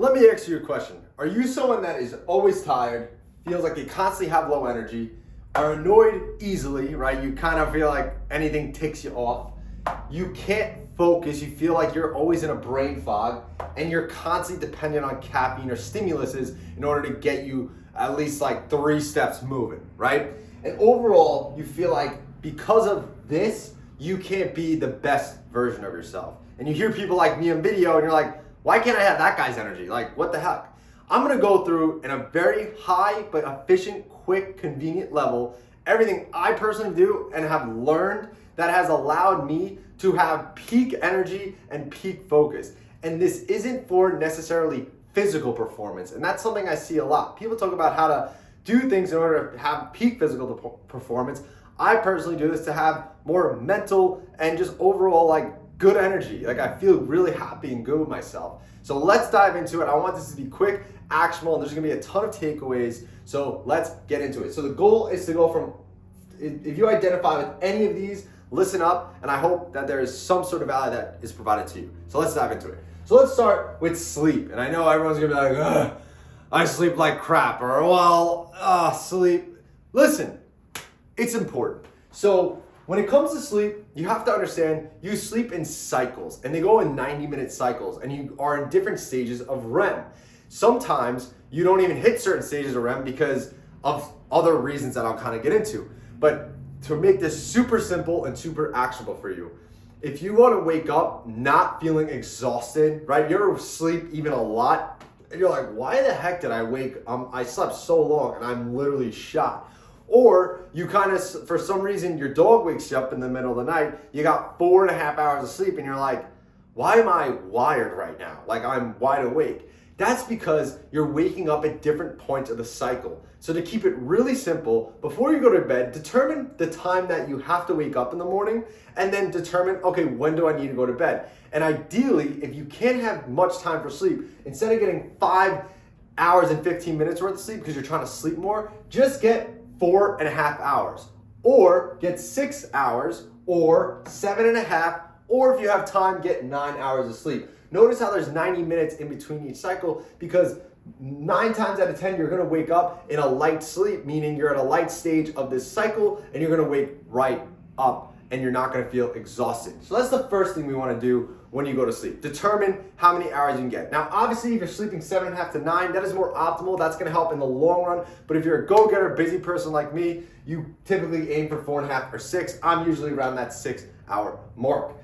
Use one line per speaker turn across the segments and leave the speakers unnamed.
Let me ask you a question. Are you someone that is always tired, feels like they constantly have low energy, are annoyed easily, right? You kind of feel like anything ticks you off. You can't focus, you feel like you're always in a brain fog, and you're constantly dependent on caffeine or stimuluses in order to get you at least like 3 steps moving, right? And overall, you feel like because of this, you can't be the best version of yourself. And you hear people like me on video and you're like, why can't I have that guy's energy? Like, what the heck? I'm gonna go through in a very high but efficient, quick, convenient level, everything I personally do and have learned that has allowed me to have peak energy and peak focus. And this isn't for necessarily physical performance. And that's something I see a lot. People talk about how to do things in order to have peak physical performance. I personally do this to have more mental and just overall like good energy. Like I feel really happy and good with myself. So let's dive into it. I want this to be quick, actionable, and there's gonna be a ton of takeaways. So let's get into it. So the goal is to go from, if you identify with any of these, listen up, and I hope that there is some sort of value that is provided to you. So let's dive into it. So let's start with sleep. And I know everyone's gonna be like, ugh, I sleep like crap, or well, sleep. Listen, it's important. So when it comes to sleep, you have to understand you sleep in cycles, and they go in 90-minute cycles, and you are in different stages of REM. Sometimes you don't even hit certain stages of REM because of other reasons that I'll kind of get into. But to make this super simple and super actionable for you, if you want to wake up not feeling exhausted, right? You're asleep even a lot, and you're like, why the heck did I wake? I slept so long and I'm literally shot. Or you kind of, for some reason, your dog wakes you up in the middle of the night, you got 4.5 hours of sleep, and you're like, why am I wired right now? Like I'm wide awake. That's because you're waking up at different points of the cycle. So to keep it really simple, before you go to bed, determine the time that you have to wake up in the morning, and then determine, okay, when do I need to go to bed? And ideally, if you can't have much time for sleep, instead of getting 5 hours and 15 minutes worth of sleep because you're trying to sleep more, just get 4.5 hours, or get 6 hours, or 7.5, or if you have time, get 9 hours of sleep. Notice how there's 90 minutes in between each cycle, because 9 times out of 10, you're gonna wake up in a light sleep, meaning you're at a light stage of this cycle, and you're gonna wake right up, and you're not gonna feel exhausted. So that's the first thing we wanna do when you go to sleep. Determine how many hours you can get. Now, obviously, if you're sleeping 7.5 to 9, that is more optimal. That's gonna help in the long run. But if you're a go-getter, busy person like me, you typically aim for 4.5 or 6. I'm usually around that 6-hour mark.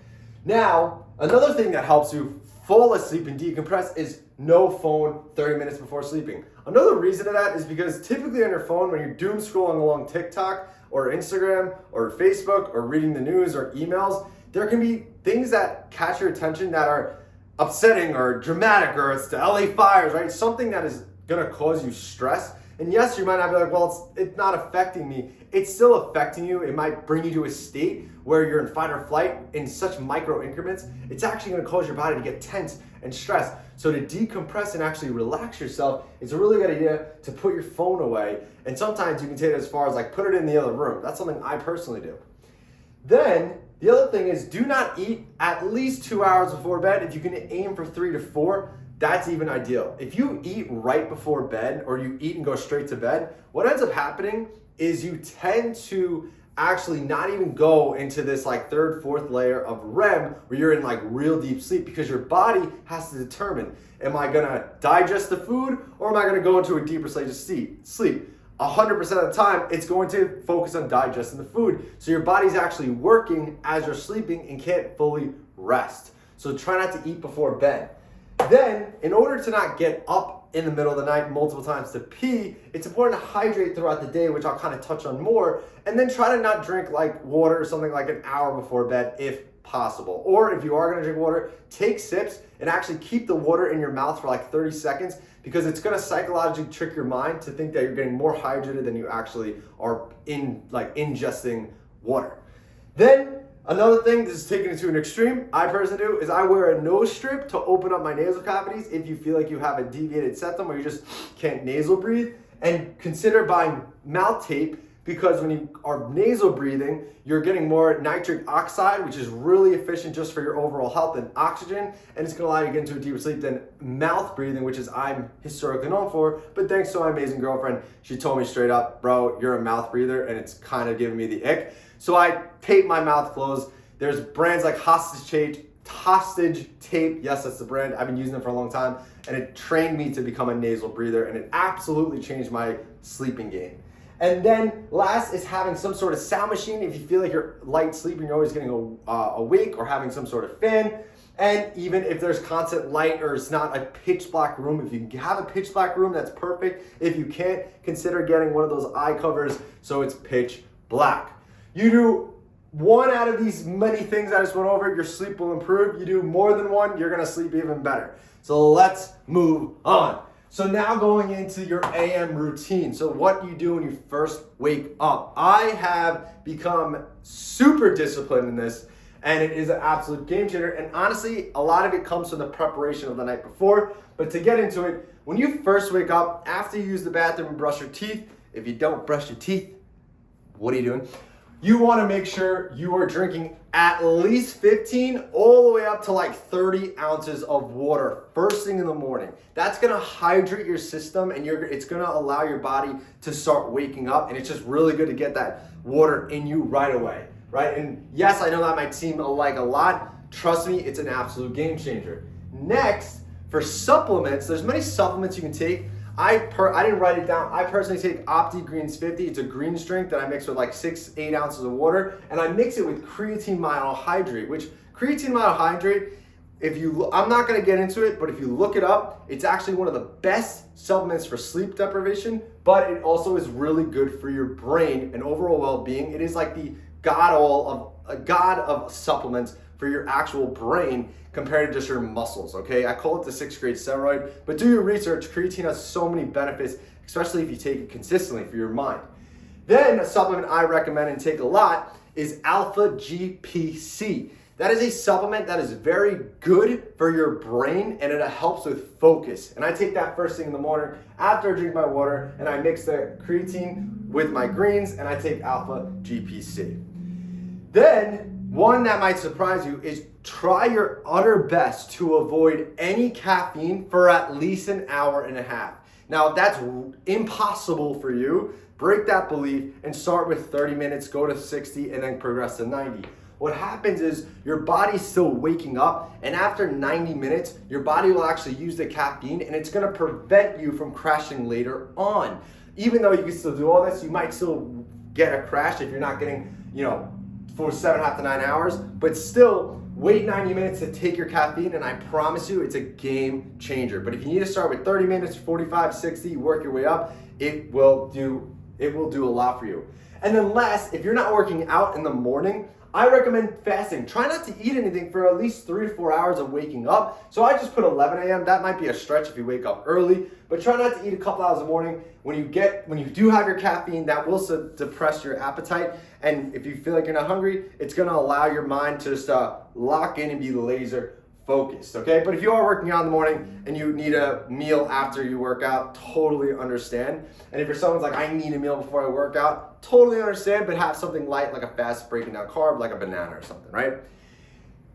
Now, another thing that helps you fall asleep and decompress is no phone 30 minutes before sleeping. Another reason to that is because typically on your phone, when you're doom scrolling along TikTok or Instagram or Facebook or reading the news or emails, there can be things that catch your attention that are upsetting or dramatic, or it's the LA fires, right? Something that is gonna cause you stress. And yes, you might not be like, well, it's not affecting me. It's still affecting you. It might bring you to a state where you're in fight or flight in such micro increments. It's actually gonna cause your body to get tense and stressed. So to decompress and actually relax yourself, it's a really good idea to put your phone away. And sometimes you can take it as far as like put it in the other room. That's something I personally do. Then the other thing is, do not eat at least 2 hours before bed. If you can aim for 3 to 4, that's even ideal. If you eat right before bed, or you eat and go straight to bed, what ends up happening is you tend to actually not even go into this like 3rd, 4th layer of REM where you're in like real deep sleep, because your body has to determine, am I gonna digest the food, or am I gonna go into a deeper stage of sleep? 100% of the time, it's going to focus on digesting the food. So your body's actually working as you're sleeping and can't fully rest. So try not to eat before bed. Then, in order to not get up in the middle of the night multiple times to pee, it's important to hydrate throughout the day, which I'll kind of touch on more. And then try to not drink like water or something like an hour before bed if possible. Or if you are gonna drink water, take sips and actually keep the water in your mouth for like 30 seconds, because it's gonna psychologically trick your mind to think that you're getting more hydrated than you actually are ingesting water. Then another thing, this is taken it to an extreme, I personally do, is I wear a nose strip to open up my nasal cavities if you feel like you have a deviated septum or you just can't nasal breathe. And consider buying mouth tape because when you are nasal breathing, you're getting more nitric oxide, which is really efficient just for your overall health and oxygen, and it's gonna allow you to get into a deeper sleep than mouth breathing, which is I'm historically known for. But thanks to my amazing girlfriend, she told me straight up, bro, you're a mouth breather, and it's kind of giving me the ick. So I tape my mouth closed. There's brands like Hostage Tape, yes, that's the brand. I've been using it for a long time, and it trained me to become a nasal breather, and it absolutely changed my sleeping game. And then last is having some sort of sound machine. If you feel like you're light sleeping, you're always getting awake, or having some sort of fan. And even if there's constant light or it's not a pitch black room, if you can have a pitch black room, that's perfect. If you can't, consider getting one of those eye covers so it's pitch black. You do one out of these many things I just went over, your sleep will improve. You do more than one, you're gonna sleep even better. So let's move on. So now going into your AM routine. So what you do when you first wake up. I have become super disciplined in this, and it is an absolute game changer. And honestly, a lot of it comes from the preparation of the night before. But to get into it, when you first wake up, after you use the bathroom and brush your teeth, if you don't brush your teeth, what are you doing? You want to make sure you are drinking at least 15 all the way up to like 30 ounces of water first thing in the morning. That's going to hydrate your system, and it's going to allow your body to start waking up, and it's just really good to get that water in you right away, right? And yes, I know that might seem like a lot. Trust me, it's an absolute game changer. Next, for supplements, there's many supplements you can take. I didn't write it down. I personally take Opti Greens 50. It's a greens drink that I mix with like 6-8 ounces of water, and I mix it with creatine monohydrate, which creatine monohydrate, I'm not gonna get into it, but if you look it up, it's actually one of the best supplements for sleep deprivation, but it also is really good for your brain and overall well-being. It is like the god of supplements for your actual brain compared to just your muscles, okay? I call it the 6th grade steroid, but do your research. Creatine has so many benefits, especially if you take it consistently for your mind. Then a supplement I recommend and take a lot is Alpha GPC. That is a supplement that is very good for your brain, and it helps with focus. And I take that first thing in the morning after I drink my water, and I mix the creatine with my greens, and I take Alpha GPC. Then, one that might surprise you is try your utter best to avoid any caffeine for at least an hour and a half. Now, if that's impossible for you, break that belief and start with 30 minutes, go to 60, and then progress to 90. What happens is your body's still waking up, and after 90 minutes, your body will actually use the caffeine, and it's gonna prevent you from crashing later on. Even though you can still do all this, you might still get a crash if you're not getting, for 7.5 to 9 hours, but still wait 90 minutes to take your caffeine, and I promise you it's a game changer. But if you need to start with 30 minutes, 45, 60, work your way up, it will do a lot for you. And then last, if you're not working out in the morning, I recommend fasting. Try not to eat anything for at least 3 to 4 hours of waking up. So I just put 11 a.m. That might be a stretch if you wake up early, but try not to eat a couple hours in the morning. When you do have your caffeine, that will depress your appetite. And if you feel like you're not hungry, it's gonna allow your mind to just lock in and be laser focused, okay? But if you are working out in the morning and you need a meal after you work out, totally understand. And if you're someone's like, I need a meal before I work out, totally understand, but have something light like a fast breaking down carb, like a banana or something, right?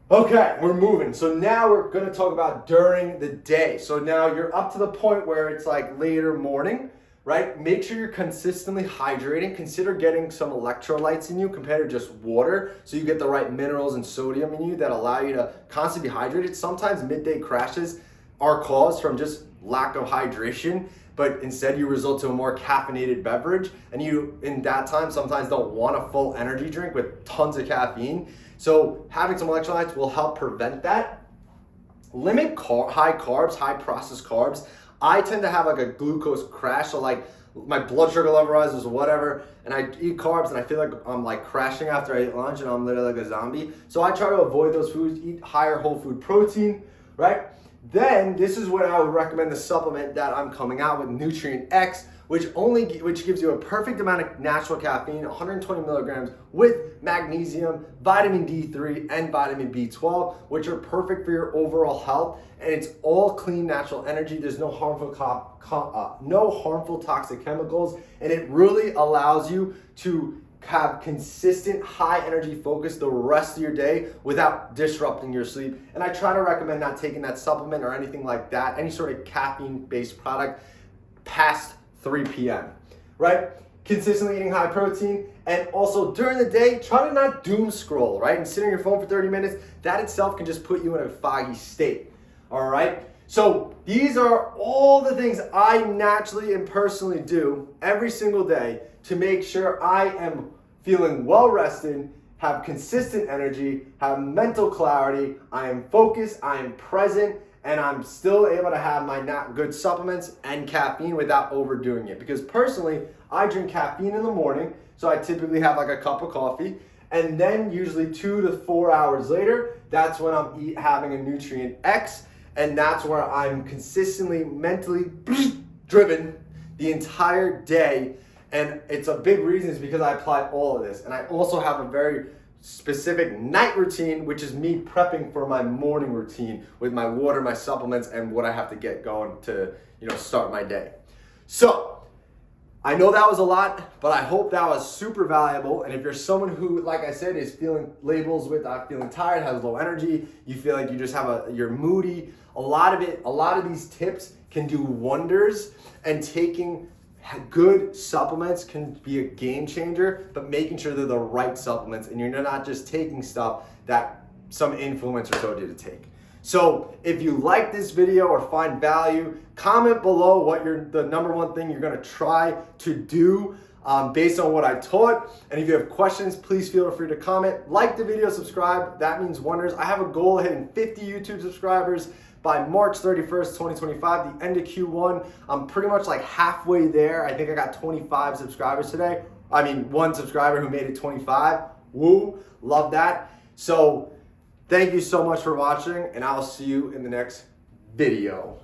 Okay, we're moving. So now we're gonna talk about during the day. So now you're up to the point where it's like later morning, right? Make sure you're consistently hydrating. Consider getting some electrolytes in you compared to just water, so you get the right minerals and sodium in you that allow you to constantly be hydrated. Sometimes midday crashes are caused from just lack of hydration, but instead you result to a more caffeinated beverage, and you, in that time, sometimes don't want a full energy drink with tons of caffeine. So having some electrolytes will help prevent that. Limit high carbs, high processed carbs. I tend to have like a glucose crash, so like my blood sugar level rises or whatever, and I eat carbs and I feel like I'm like crashing after I eat lunch and I'm literally like a zombie. So I try to avoid those foods, eat higher whole food protein, right? Then this is what I would recommend, the supplement that I'm coming out with, Nutrient X, which gives you a perfect amount of natural caffeine, 120 milligrams with magnesium, vitamin D3, and vitamin B12, which are perfect for your overall health. And it's all clean, natural energy. There's no harmful toxic chemicals, and it really allows you to have consistent high energy focus the rest of your day without disrupting your sleep. And I try to recommend not taking that supplement or anything like that, any sort of caffeine based product past 3 p.m., right? Consistently eating high protein, and also during the day, try to not doom scroll, right? And sit on your phone for 30 minutes, that itself can just put you in a foggy state, all right? So these are all the things I naturally and personally do every single day to make sure I am feeling well rested, have consistent energy, have mental clarity, I am focused, I am present, and I'm still able to have my good supplements and caffeine without overdoing it. Because personally, I drink caffeine in the morning, so I typically have like a cup of coffee, and then usually 2 to 4 hours later, that's when I'm having a nutrient X, and that's where I'm consistently mentally driven the entire day. And it's a big reason is because I apply all of this. And I also have a very specific night routine, which is me prepping for my morning routine with my water, my supplements, and what I have to get going to, start my day. So I know that was a lot, but I hope that was super valuable. And if you're someone who, like I said, is feeling labels with feeling tired, has low energy, you feel like you just you're moody, a lot of these tips can do wonders, and taking good supplements can be a game changer, but making sure they're the right supplements and you're not just taking stuff that some influencer told you to take. So if you like this video or find value, comment below what the number one thing you're gonna try to do based on what I taught. And if you have questions, please feel free to comment. Like the video, subscribe, that means wonders. I have a goal of hitting 50 YouTube subscribers by March 31st, 2025, the end of Q1. I'm pretty much like halfway there. I think I got 25 subscribers today. I mean, one subscriber who made it 25. Woo, love that. So thank you so much for watching, and I'll see you in the next video.